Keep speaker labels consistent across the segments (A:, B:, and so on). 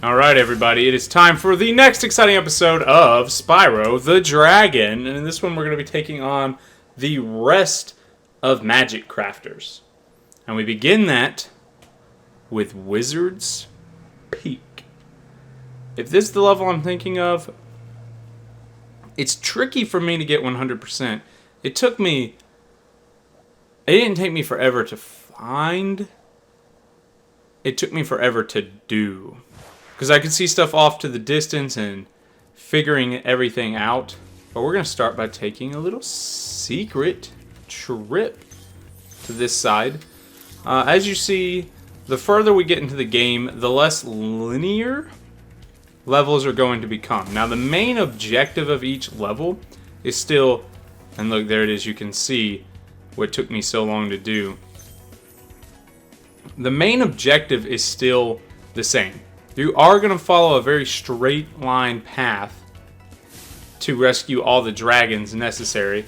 A: Alright, everybody, it is time for the next exciting episode of Spyro the Dragon. And in this one, we're going to be taking on the rest of Magic Crafters. And we begin that with Wizard's Peak. If this is the level I'm thinking of, it's tricky for me to get 100%. It didn't take me forever to find. It took me forever to do. Because I could see stuff off to the distance and figuring everything out. But we're going to start by taking a little secret trip to this side. As you see, the further we get into the game, the less linear levels are going to become. Now, the main objective of each level is still, and look, there it is, you can see what took me so long to do. The main objective is still the same. You are going to follow a very straight line path to rescue all the dragons necessary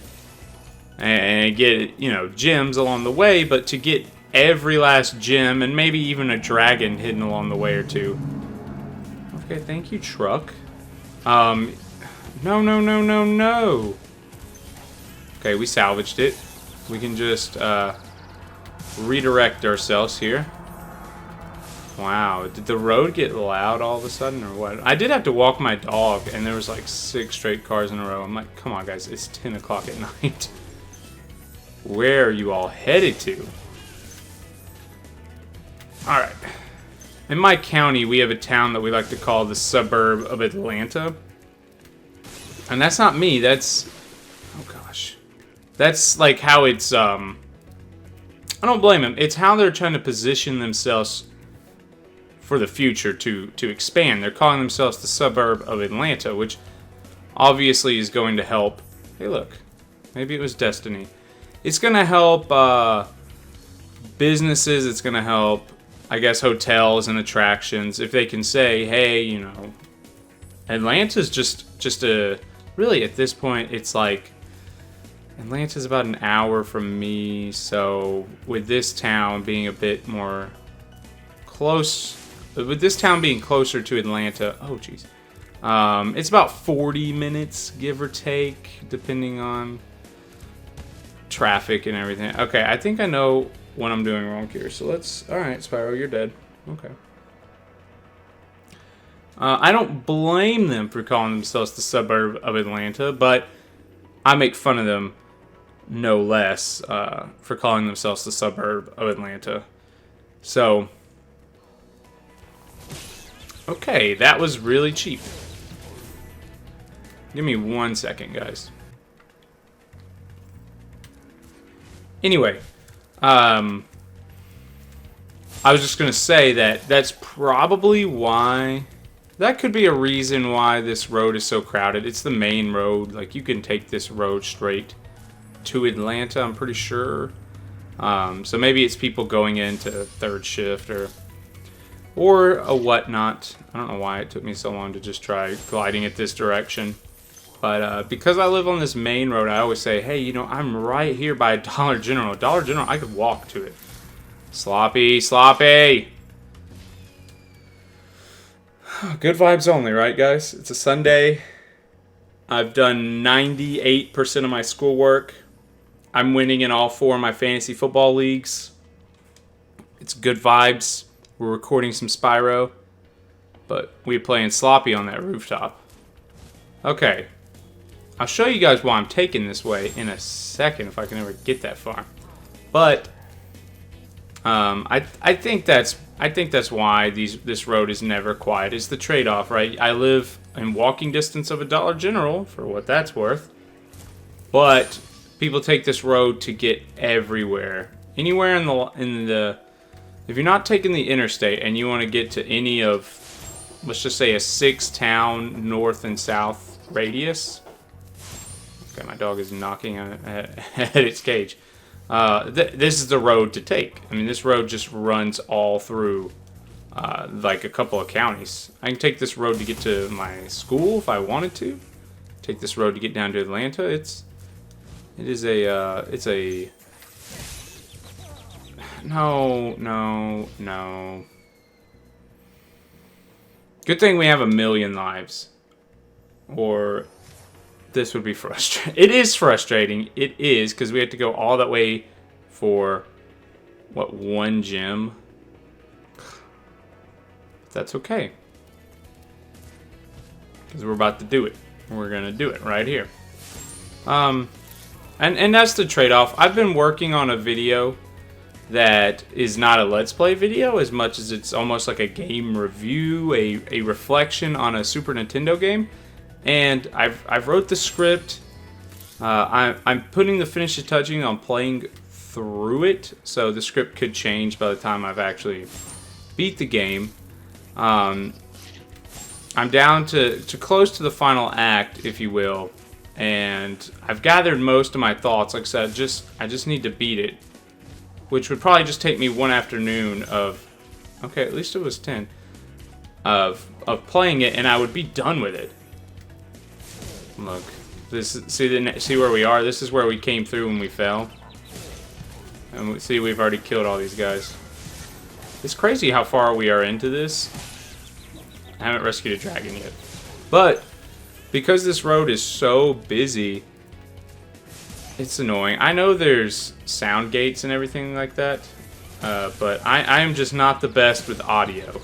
A: and get, gems along the way, but to get every last gem and maybe even a dragon hidden along the way or two. Okay, thank you, truck. No. Okay, we salvaged it. We can just redirect ourselves here. Wow, did the road get loud all of a sudden or what? I did have to walk my dog and there was like 6 straight cars in a row. I'm like, come on guys, it's 10 o'clock at night. Where are you all headed to? Alright. In my county, we have a town that we like to call the suburb of Atlanta. And that's not me, that's... oh gosh. That's like how it's, I don't blame them. It's how they're trying to position themselves for the future to expand. They're calling themselves the suburb of Atlanta, which obviously is going to help. Hey, look. Maybe it was destiny. It's going to help businesses. It's going to help, I guess, hotels and attractions. If they can say, hey, Atlanta's just a... really, at this point, it's like... Atlanta's about an hour from me, so with this town being a bit more close... with this town being closer to Atlanta, oh jeez, it's about 40 minutes, give or take, depending on traffic and everything. Okay, I think I know what I'm doing wrong here, so let's... alright, Spyro, you're dead. Okay. I don't blame them for calling themselves the suburb of Atlanta, but I make fun of them no less for calling themselves the suburb of Atlanta. So... okay, that was really cheap. Give me 1 second, guys. Anyway, I was just going to say that that's probably why... that could be a reason why this road is so crowded. It's the main road. Like, you can take this road straight to Atlanta, I'm pretty sure. So maybe it's people going into third shift or a whatnot. I don't know why it took me so long to just try gliding it this direction. But because I live on this main road, I always say, hey, I'm right here by Dollar General. Dollar General, I could walk to it. Sloppy. Good vibes only, right, guys? It's a Sunday. I've done 98% of my schoolwork. I'm winning in all 4 of my fantasy football leagues. It's good vibes. We're recording some Spyro, but we're playing sloppy on that rooftop. Okay. I'll show you guys why I'm taking this way in a second, if I can ever get that far. But I think that's why this road is never quiet. It's the trade-off, right? I live in walking distance of a Dollar General, for what that's worth. But people take this road to get everywhere. Anywhere in the if you're not taking the interstate and you want to get to any of, let's just say, a 6-town north and south radius. Okay, my dog is knocking at its cage. This is the road to take. I mean, this road just runs all through, like, a couple of counties. I can take this road to get to my school if I wanted to. Take this road to get down to Atlanta. It's a... No. Good thing we have 1,000,000 lives. Or this would be frustrating. It is frustrating. It is, because we have to go all that way for, what, 1 gem? That's okay. Because we're about to do it. We're going to do it right here. And that's the trade-off. I've been working on a video that is not a Let's Play video as much as it's almost like a game review, a reflection on a Super Nintendo game. And I've wrote the script. I'm putting the finishing touching on playing through it, so the script could change by the time I've actually beat the game. I'm down to close to the final act, if you will, and I've gathered most of my thoughts. Like I said, I just need to beat it, which would probably just take me one afternoon of, okay, at least it was 10 of playing it, and I would be done with it. Look, see where we are. This is where we came through when we fell, and see we've already killed all these guys. It's crazy how far we are into this. I haven't rescued a dragon yet, but because this road is so busy, it's annoying. I know there's sound gates and everything like that, but I am just not the best with audio.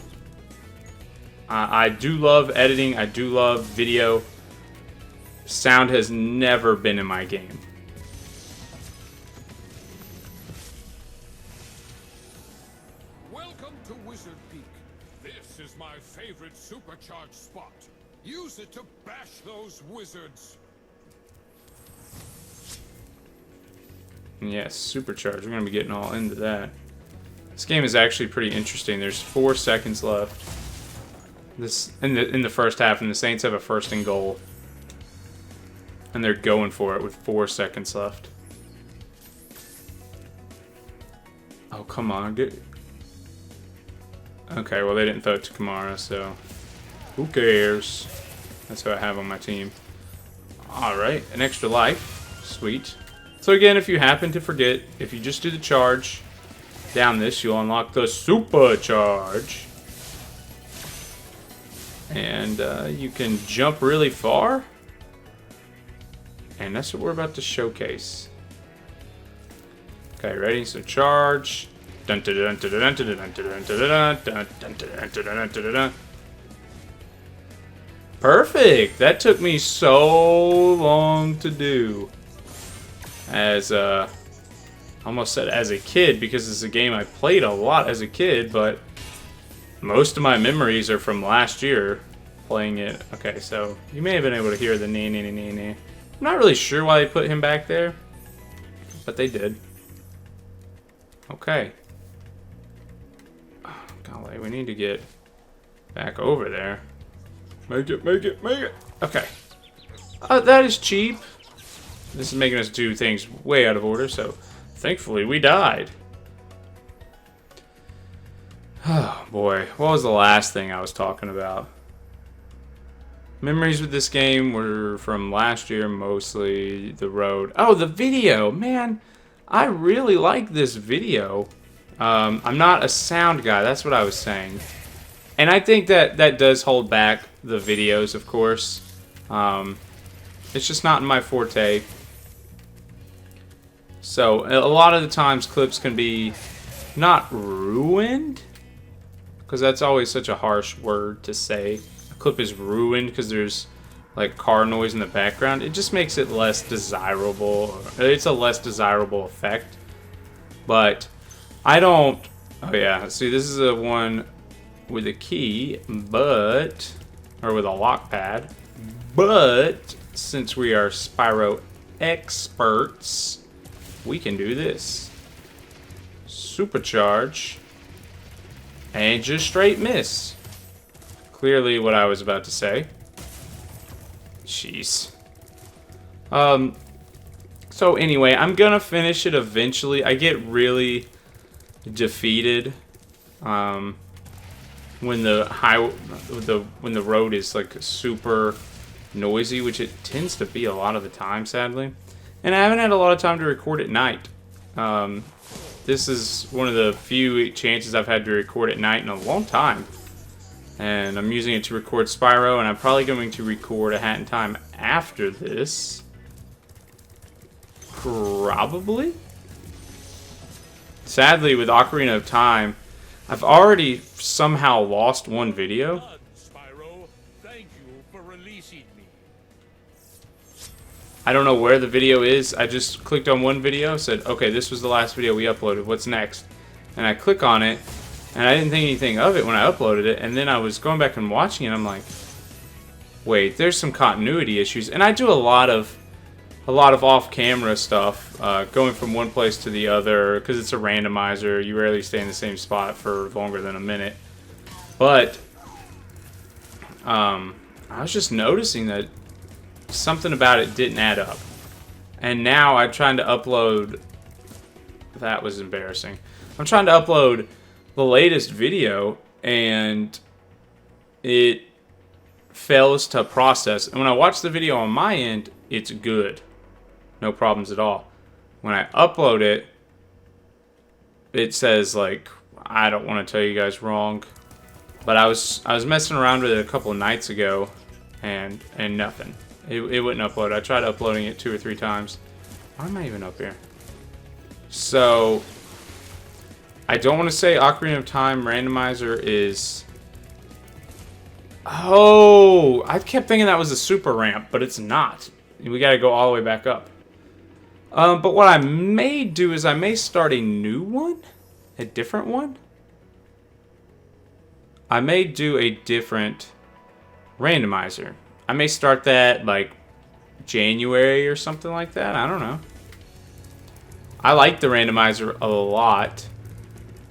A: I do love editing. I do love video. Sound has never been in my game.
B: Welcome to Wizard Peak. This is my favorite supercharged spot. Use it to bash those wizards.
A: Yes, supercharge. We're going to be getting all into that. This game is actually pretty interesting. There's 4 seconds left. This in the first half, and the Saints have a first and goal. And they're going for it with 4 seconds left. Oh, come on. Okay, well, they didn't throw it to Kamara, so who cares? That's who I have on my team. Alright, an extra life. Sweet. So again, if you happen to forget, if you just do the charge down this, you'll unlock the supercharge. And you can jump really far. And that's what we're about to showcase. Okay, ready? So charge. Perfect! That took me so long to do. As almost said as a kid, because it's a game I played a lot as a kid, but most of my memories are from last year playing it. Okay, so you may have been able to hear the nee. I'm not really sure why they put him back there, but they did. Okay. Oh, golly, we need to get back over there. Make it. Okay. That is cheap. This is making us do things way out of order, so thankfully we died. Oh, boy. What was the last thing I was talking about? Memories with this game were from last year, mostly the road. Oh, the video! Man, I really like this video. I'm not a sound guy, that's what I was saying. And I think that does hold back the videos, of course. It's just not in my forte. So, a lot of the times clips can be not ruined, because that's always such a harsh word to say. Clip is ruined because there's like car noise in the background. It just makes it less desirable. It's a less desirable effect. But I don't. Oh yeah, see, this is a one with a key, but or with a lock pad. But since we are Spyro experts, we can do this. Supercharge and just straight miss. Clearly what I was about to say. Jeez. So anyway, I'm gonna finish it eventually. I get really defeated when the road is like super noisy, which it tends to be a lot of the time, sadly. And I haven't had a lot of time to record at night. This is one of the few chances I've had to record at night in a long time. And I'm using it to record Spyro, and I'm probably going to record A Hat in Time after this. Probably? Sadly, with Ocarina of Time, I've already somehow lost one video.
B: Spyro, thank you for releasing me.
A: I don't know where the video is. I just clicked on one video, said, okay, this was the last video we uploaded. What's next? And I click on it, and I didn't think anything of it when I uploaded it. And then I was going back and watching it, and I'm like, wait, there's some continuity issues. And I do a lot of off-camera stuff, going from one place to the other, because it's a randomizer. You rarely stay in the same spot for longer than a minute. But I was just noticing that something about it didn't add up. And now I'm trying to upload... That was embarrassing. I'm trying to upload the latest video, and it fails to process. And when I watch the video on my end, it's good. No problems at all. When I upload it, it says, like, I don't want to tell you guys wrong, but I was messing around with it a couple of nights ago, and nothing. It wouldn't upload. I tried uploading it 2 or 3 times. Why am I even up here? So I don't want to say Ocarina of Time randomizer is... Oh, I kept thinking that was a super ramp, but it's not. We got to go all the way back up. But what I may do is I may start a new one, a different one. I may do a different randomizer. I may start that like January or something like that. I don't know. I like the randomizer a lot.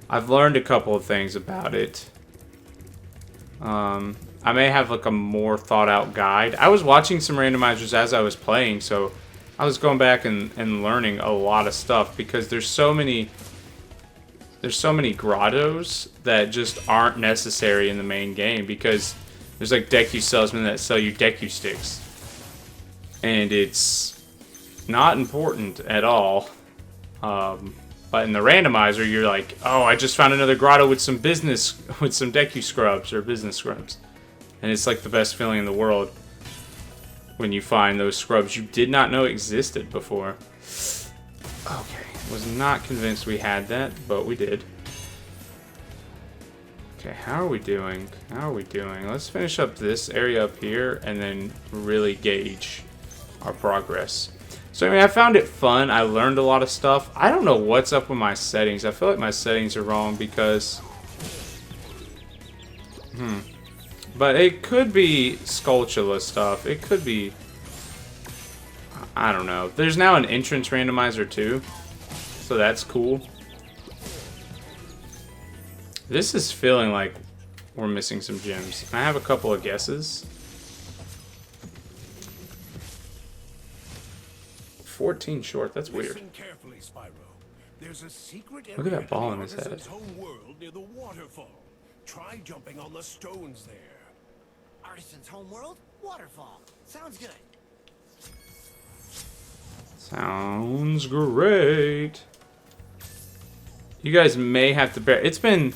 A: I've learned a couple of things about it. I may have like a more thought out guide. I was watching some randomizers as I was playing, so I was going back and learning a lot of stuff, because there's so many grottos that just aren't necessary in the main game, because there's like Deku salesmen that sell you Deku sticks, and it's not important at all. But in the randomizer, you're like, oh, I just found another grotto with some Deku scrubs or business scrubs, and it's like the best feeling in the world when you find those scrubs you did not know existed before. Okay, was not convinced we had that, but we did. Okay, how are we doing? How are we doing? Let's finish up this area up here and then really gauge our progress. So, I mean, I found it fun. I learned a lot of stuff. I don't know what's up with my settings. I feel like my settings are wrong because... But it could be Skulltula stuff. It could be... I don't know. There's now an entrance randomizer too, so that's cool. This is feeling like we're missing some gems. I have a couple of guesses. 14 short, that's weird.
B: Listen carefully, Spyro. There's a secret
A: Look at that ball in his head.
B: Artisan's home world near the waterfall. Try jumping on the stones there.
C: Artisan's homeworld? Waterfall. Sounds good.
A: Sounds great. You guys may have to bear... It's been...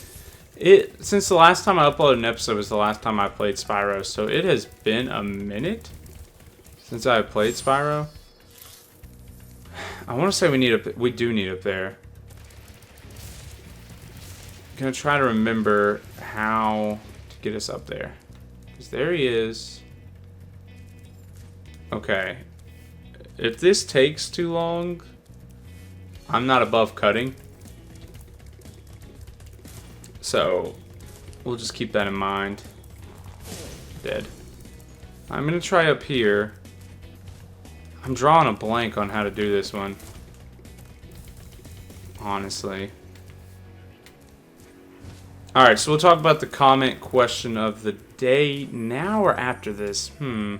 A: Since the last time I uploaded an episode was the last time I played Spyro, so it has been a minute since I played Spyro. I want to say we do need up there. I'm gonna try to remember how to get us up there. Because there he is. Okay. If this takes too long, I'm not above cutting. So, we'll just keep that in mind. Dead. I'm gonna try up here. I'm drawing a blank on how to do this one. Honestly. Alright, so we'll talk about the comment question of the day now or after this. I'm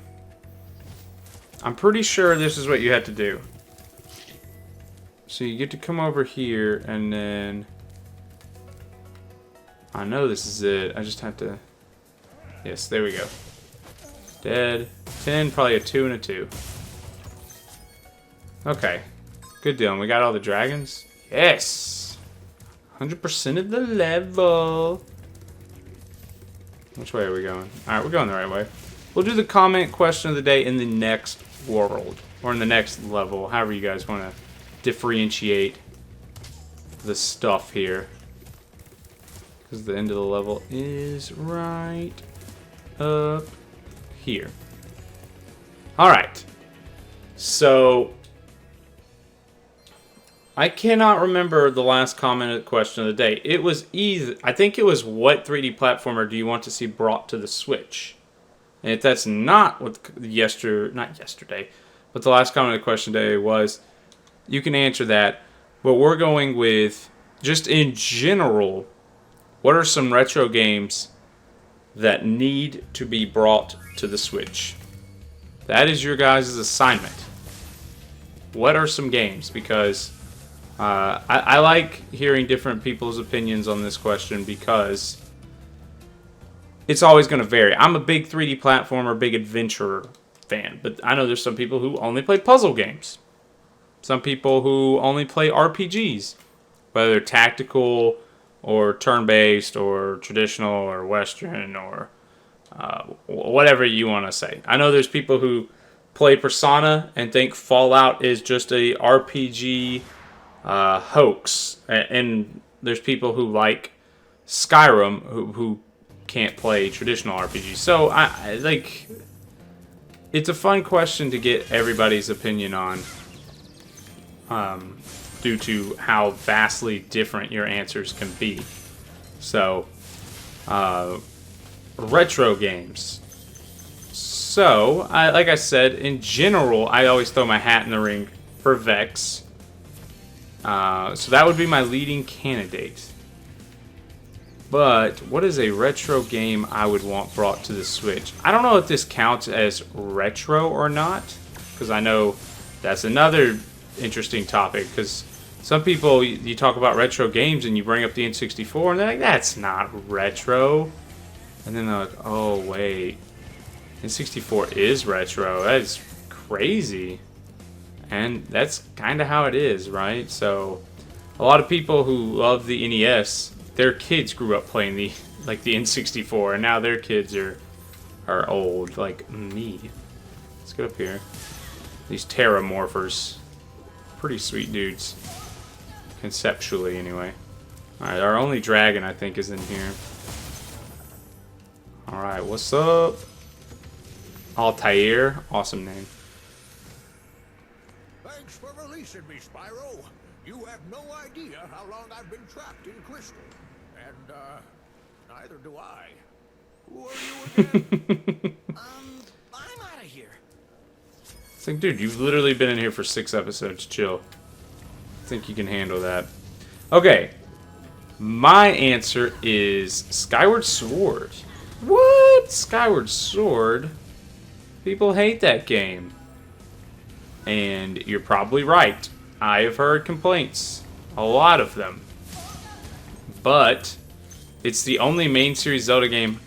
A: pretty sure this is what you had to do. So you get to come over here and then... I know this is it. I just have to... Yes, there we go. Dead. 10, probably a 2 and a 2. Okay. Good deal. And we got all the dragons? Yes! 100% of the level. Which way are we going? Alright, we're going the right way. We'll do the comment question of the day in the next world. Or in the next level. However you guys want to differentiate the stuff here. Because the end of the level is right up here. Alright. So, I cannot remember the last comment question of the day. It was either, I think it was, what 3D platformer do you want to see brought to the Switch? And if that's not what not yesterday, but the last comment of the question today was, you can answer that. But we're going with, just in general, what are some retro games that need to be brought to the Switch? That is your guys' assignment. What are some games? Because I like hearing different people's opinions on this question because it's always going to vary. I'm a big 3D platformer, big adventure fan, but I know there's some people who only play puzzle games. Some people who only play RPGs, whether they're tactical or turn-based or traditional or Western or whatever you want to say. I know there's people who play Persona and think Fallout is just a RPG hoax, and there's people who like Skyrim who can't play traditional RPGs. So I like, it's a fun question to get everybody's opinion on, due to how vastly different your answers can be. So retro games. So, like I said, in general, I always throw my hat in the ring for Vex. So that would be my leading candidate. But what is a retro game I would want brought to the Switch? I don't know if this counts as retro or not, because I know that's another interesting topic, because some people, you talk about retro games and you bring up the N64 and they're like, that's not retro. And then they're like, oh wait, N64 is retro. That is crazy. And that's kind of how it is, right? So a lot of people who love the NES, their kids grew up playing the N64, and now their kids are old, like me. Let's get up here. These Terramorphers, pretty sweet dudes, conceptually anyway. All right, our only dragon I think is in here. All right, what's up? Altair, awesome name.
B: Thanks for releasing me, Spyro. You have no idea how long I've been trapped in Crystal. And, neither do I. Who are you again?
C: I'm out of here.
A: It's like, dude, you've literally been in here for 6 episodes. Chill. I think you can handle that. Okay. My answer is Skyward Sword. What? Skyward Sword? People hate that game. And you're probably right. I have heard complaints. A lot of them. But it's the only main series Zelda game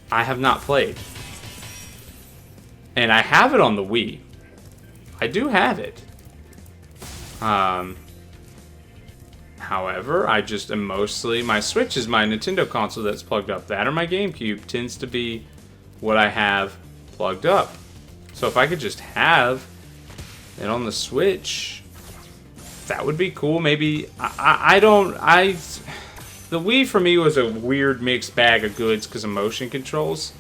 A: I have not played. And I have it on the Wii. I do have it. However, I just am mostly... My Switch is my Nintendo console that's plugged up. That or my GameCube tends to be what I have plugged up. So if I could just have it on the Switch, that would be cool. Maybe... The Wii for me was a weird mixed bag of goods because of motion controls.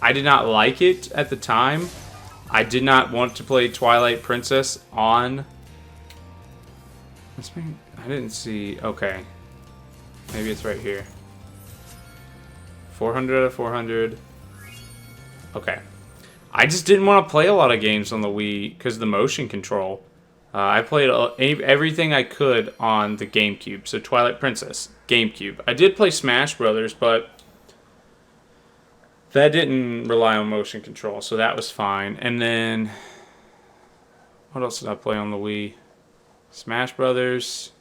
A: I did not like it at the time. I did not want to play Twilight Princess on... I didn't see... Okay. Maybe it's right here. 400 out of 400. Okay. I just didn't want to play a lot of games on the Wii because of the motion control. I played everything I could on the GameCube. So Twilight Princess, GameCube. I did play Smash Brothers, but that didn't rely on motion control, so that was fine. And then, what else did I play on the Wii? Smash Brothers,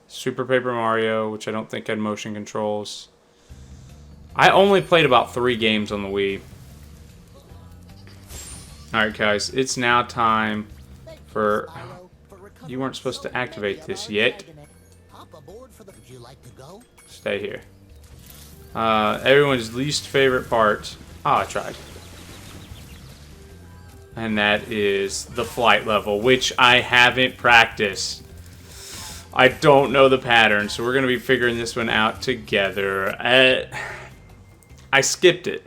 A: Super Paper Mario, which I don't think had motion controls. I only played about 3 games on the Wii. Alright guys, it's now time for... You weren't supposed to activate this yet. Stay here. Everyone's least favorite part. Oh, I tried. And that is the flight level, which I haven't practiced. I don't know the pattern, so we're going to be figuring this one out together. I skipped it.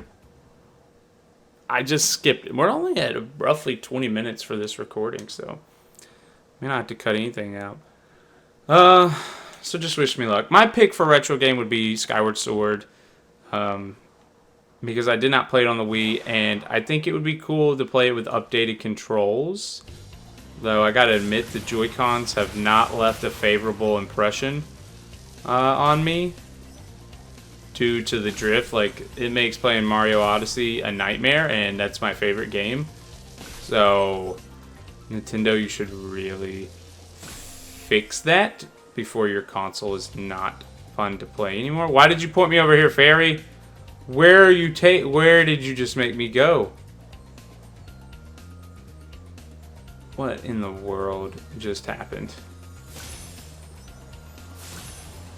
A: I just skipped it. We're only at roughly 20 minutes for this recording, so we don't have to cut anything out. So just wish me luck. My pick for retro game would be Skyward Sword. Because I did not play it on the Wii, and I think it would be cool to play it with updated controls. Though I gotta admit, the Joy-Cons have not left a favorable impression on me due to the drift. Like, it makes playing Mario Odyssey a nightmare, and that's my favorite game. So, Nintendo, you should really fix that before your console is not fun to play anymore. Why did you point me over here, Fairy? Where are you Where did you just make me go? What in the world just happened?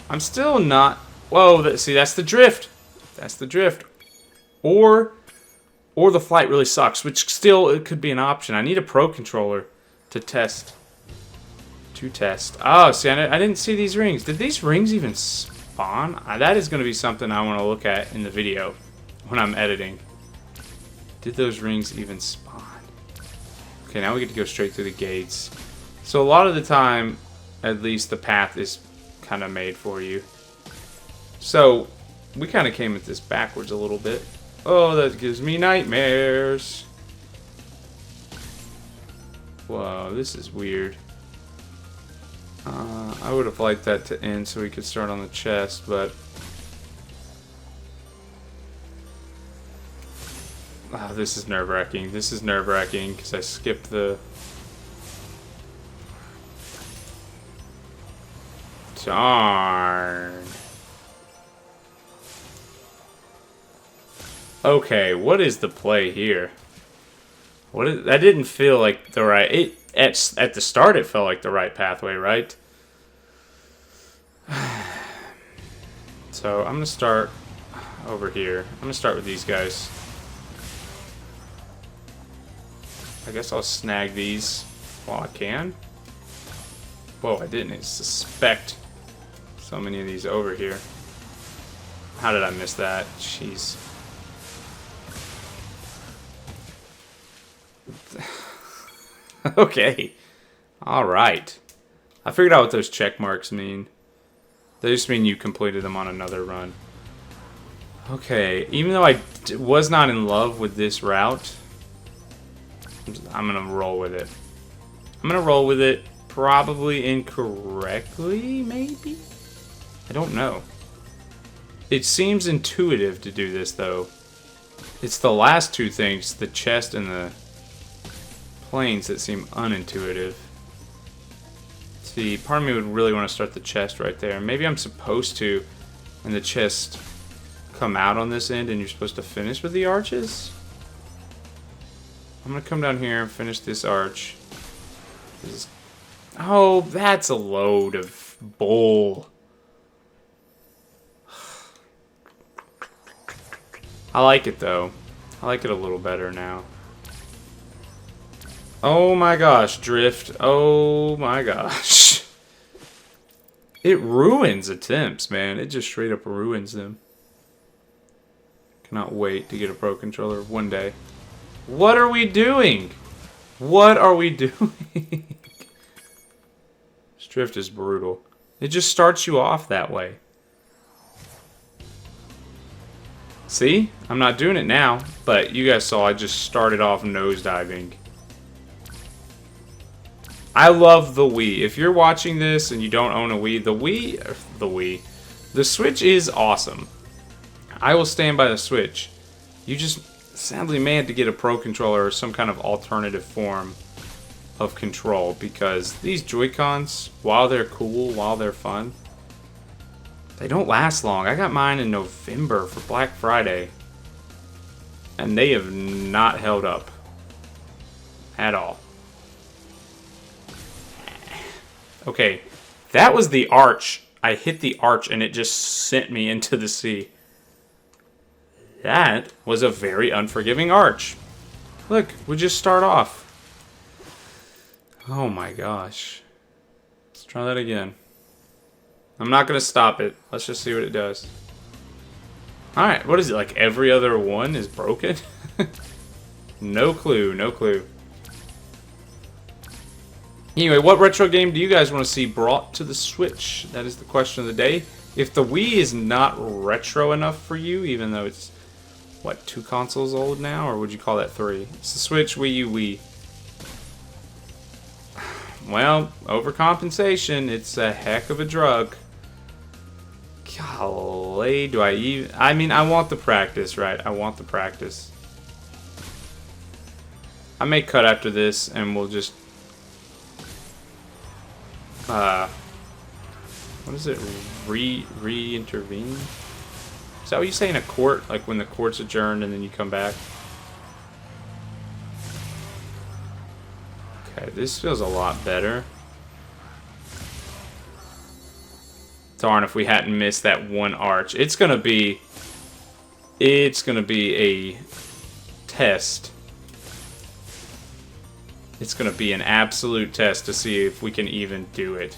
A: I'm still not... Whoa, see, that's the drift. That's the drift. Or the flight really sucks, which still it could be an option. I need a Pro Controller to test. Oh, see, I didn't see these rings. Did these rings even spawn? That is going to be something I want to look at in the video when I'm editing. Did those rings even spawn? Okay, now we get to go straight through the gates. So a lot of the time, at least the path is kind of made for you. So we kind of came at this backwards a little bit. Oh, that gives me nightmares. Whoa, this is weird. I would have liked that to end so we could start on the chest, but... Oh, this is nerve-wracking. This is nerve-wracking because I skipped the... Darn. Okay, what is the play here? That didn't feel like the right... At the start, it felt like the right pathway, right? So, I'm going to start over here. I'm going to start with these guys. I guess I'll snag these while I can. Whoa, I didn't suspect so many of these over here. How did I miss that? Jeez. Okay. Alright. I figured out what those check marks mean. They just mean you completed them on another run. Okay. Even though I was not in love with this route, I'm going to roll with it. I'm going to roll with it probably incorrectly, maybe? I don't know. It seems intuitive to do this, though. It's the last two things, the chest and the planes, that seem unintuitive. See, part of me would really want to start the chest right there. Maybe I'm supposed to, and the chest come out on this end, and you're supposed to finish with the arches? I'm going to come down here and finish this arch. Oh, that's a load of bull. I like it, though. I like it a little better now. Oh my gosh, drift. Oh my gosh. It ruins attempts, man. It just straight up ruins them. Cannot wait to get a Pro Controller one day. What are we doing? What are we doing? This drift is brutal. It just starts you off that way. See? I'm not doing it now, but you guys saw I just started off nosediving. I love the Wii. If you're watching this and you don't own a Wii, the Switch is awesome. I will stand by the Switch. You just sadly may have to get a Pro Controller or some kind of alternative form of control, because these Joy-Cons, while they're cool, while they're fun, they don't last long. I got mine in November for Black Friday, and they have not held up at all. Okay, that was the arch. I hit the arch and it just sent me into the sea. That was a very unforgiving arch. Look, we just start off. Oh my gosh. Let's try that again. I'm not going to stop it. Let's just see what it does. Alright, what is it? Like every other one is broken? No clue, no clue. Anyway, what retro game do you guys want to see brought to the Switch? That is the question of the day. If the Wii is not retro enough for you, even though it's, what, 2 consoles old now? Or would you call that 3? It's the Switch, Wii U, Wii. Well, overcompensation, it's a heck of a drug. Golly, do I even... I mean, I want the practice, right? I want the practice. I may cut after this, and we'll just... what is it? Re-intervene? Is that what you say in a court? Like when the court's adjourned and then you come back? Okay, this feels a lot better. Darn, if we hadn't missed that one arch. It's gonna be a test. It's gonna be an absolute test to see if we can even do it.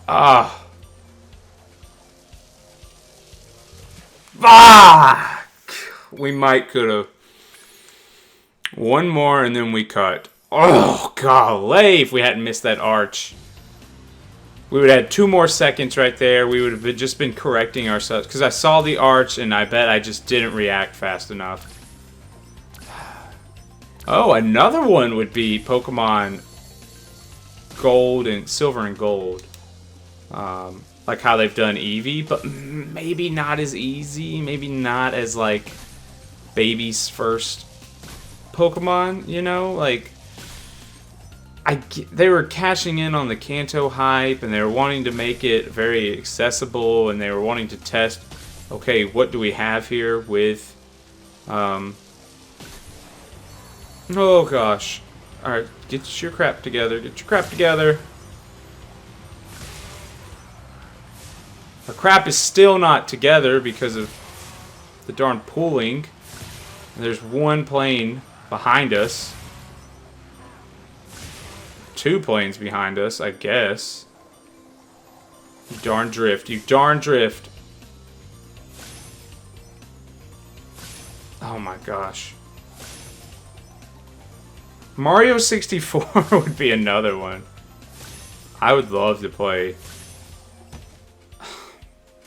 A: Ah. Fuck! We might could've. One more and then we cut. Oh, golly, if we hadn't missed that arch. We would have had 2 more seconds right there. We would have just been correcting ourselves. Because I saw the arch and I bet I just didn't react fast enough. Oh, another one would be Pokemon Gold and Silver and Gold. Like how they've done Eevee, but maybe not as easy. Maybe not as, like, baby's first Pokemon, you know? Like, they were cashing in on the Kanto hype, and they were wanting to make it very accessible, and they were wanting to test, okay, what do we have here with, oh gosh. Alright, get your crap together, get your crap together. Our crap is still not together because of the darn pooling. And there's one plane behind us. 2 planes behind us, I guess. You darn drift. You darn drift. Oh my gosh. Mario 64 would be another one. I would love to play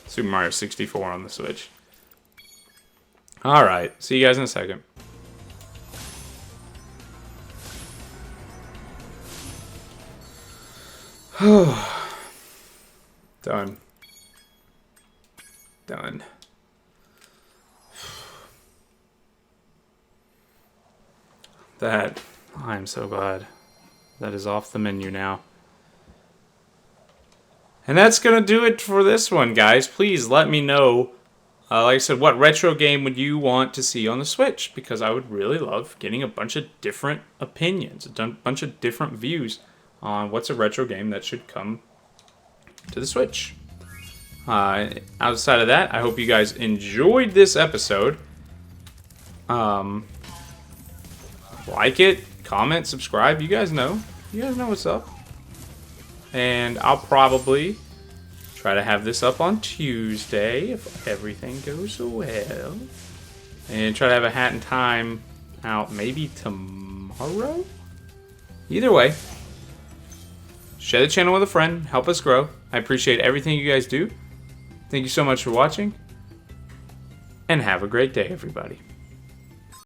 A: Super Mario 64 on the Switch. Alright, see you guys in a second. Done. Done. That, I'm so glad. That is off the menu now. And that's going to do it for this one, guys. Please let me know, like I said, what retro game would you want to see on the Switch? Because I would really love getting a bunch of different opinions, a bunch of different views on what's a retro game that should come to the Switch. Outside of that, I hope you guys enjoyed this episode. Like it, comment, subscribe. You guys know. You guys know what's up. And I'll probably try to have this up on Tuesday if everything goes well. And try to have a Hat in Time out maybe tomorrow? Either way, share the channel with a friend. Help us grow. I appreciate everything you guys do. Thank you so much for watching. And have a great day, everybody.